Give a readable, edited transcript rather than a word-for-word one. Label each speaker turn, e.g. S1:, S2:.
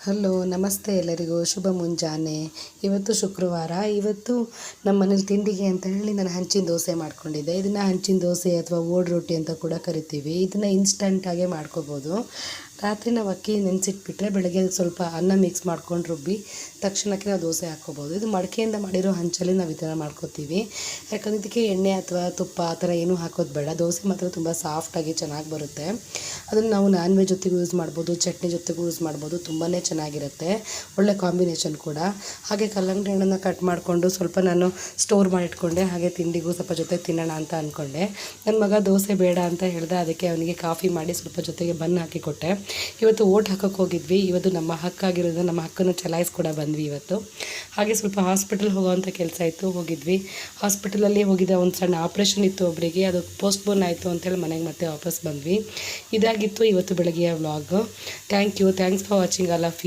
S1: Hello ನಮಸ್ತೆ ಎಲ್ಲರಿಗೂ ಶುಭ ಮುಂಜಾನೆ. ಇವತ್ತು ಶುಕ್ರವಾರ. ಇವತ್ತು ನಮ್ಮ ಮನೇಲಿ ತಿಂಡಿಗೆ ಅಂತ ಹೇಳಿ ನಾನು ಹಂಚಿನ ದೋಸೆ ಮಾಡ್ಕೊಂಡಿದ್ದೆ. ಇದನ್ನು ಹಂಚಿನ ದೋಸೆ ಅಥವಾ ಓಡ್ ರೊಟ್ಟಿ ಅಂತ ಕೂಡ ಕರಿತೀವಿ. ಇದನ್ನು ಇನ್ಸ್ಟಂಟಾಗೆ ಮಾಡ್ಕೋಬೋದು. ರಾತ್ರಿ ನಾವು ಅಕ್ಕಿ ನೆನೆಸಿಟ್ಬಿಟ್ರೆ ಬೆಳಗ್ಗೆ ಸ್ವಲ್ಪ ಅನ್ನ ಮಿಕ್ಸ್ ಮಾಡ್ಕೊಂಡು ರುಬ್ಬಿ ತಕ್ಷಣಕ್ಕೆ ನಾವು ದೋಸೆ ಹಾಕ್ಕೋಬೋದು. ಇದು ಮಡಿಕೆಯಿಂದ ಮಾಡಿರೋ ಹಂಚಲ್ಲಿ ನಾವು ಈ ಥರ ಮಾಡ್ಕೋತೀವಿ. ಯಾಕಂದರೆ ಇದಕ್ಕೆ ಎಣ್ಣೆ ಅಥವಾ ತುಪ್ಪ ಆ ಥರ ಏನೂ ಹಾಕೋದು ಬೇಡ. ದೋಸೆ ಮಾತ್ರ ತುಂಬ ಸಾಫ್ಟಾಗಿ ಚೆನ್ನಾಗಿ ಬರುತ್ತೆ. ಅದನ್ನು ನಾವು ನಾನ್ ವೆಜ್ ಜೊತೆಗೂ ಯೂಸ್ ಮಾಡ್ಬೋದು, ಚಟ್ನಿ ಜೊತೆಗೂ ಯೂಸ್ ಮಾಡ್ಬೋದು. ತುಂಬಾ ಚೆನ್ನಾಗಿರುತ್ತೆ, ಒಳ್ಳೆ ಕಾಂಬಿನೇಷನ್ ಕೂಡ. ಹಾಗೆ ಕಲ್ಲಂಗಡಿ ಹಣ್ಣನ್ನು ಕಟ್ ಮಾಡಿಕೊಂಡು ಸ್ವಲ್ಪ ನಾನು ಸ್ಟೋರ್ ಮಾಡಿಟ್ಕೊಂಡೆ. ಹಾಗೆ ತಿಂಡಿಗೂ ಸ್ವಲ್ಪ ಜೊತೆ ತಿನ್ನೋಣ ಅಂತ ಅಂದ್ಕೊಂಡೆ. ನನ್ನ ಮಗ ದೋಸೆ ಬೇಡ ಅಂತ ಹೇಳಿದೆ, ಅದಕ್ಕೆ ಅವನಿಗೆ ಕಾಫಿ ಮಾಡಿ ಸ್ವಲ್ಪ ಜೊತೆಗೆ ಬನ್ ಹಾಕಿ ಕೊಟ್ಟೆ. ಇವತ್ತು ಓಟ್ ಹಾಕೋಕ್ಕೆ ಹೋಗಿದ್ವಿ. ಇವತ್ತು ನಮ್ಮ ಹಕ್ಕಾಗಿರೋದು ನಮ್ಮ ಹಕ್ಕನ್ನು ಚಲಾಯಿಸ್ಕೊಡ ಬಂದ್ವಿ ಇವತ್ತು. ಹಾಗೆ ಸ್ವಲ್ಪ ಹಾಸ್ಪಿಟಲ್ ಹೋಗೋವಂಥ ಕೆಲಸ ಇತ್ತು, ಹೋಗಿದ್ವಿ. ಹಾಸ್ಪಿಟಲಲ್ಲಿ ಹೋಗಿದ್ದೆ, ಒಂದು ಸಣ್ಣ ಆಪ್ರೇಷನ್ ಇತ್ತು ಒಬ್ಬರಿಗೆ, ಅದು ಪೋಸ್ಟ್ಪೋನ್ ಆಯಿತು ಅಂತೇಳಿ ಮನೆಗೆ ಮತ್ತೆ ವಾಪಸ್ ಬಂದ್ವಿ. ಇದಾಗಿತ್ತು ಇವತ್ತು ಬೆಳಗ್ಗೆಯ vlog. Thanks for watching all of you.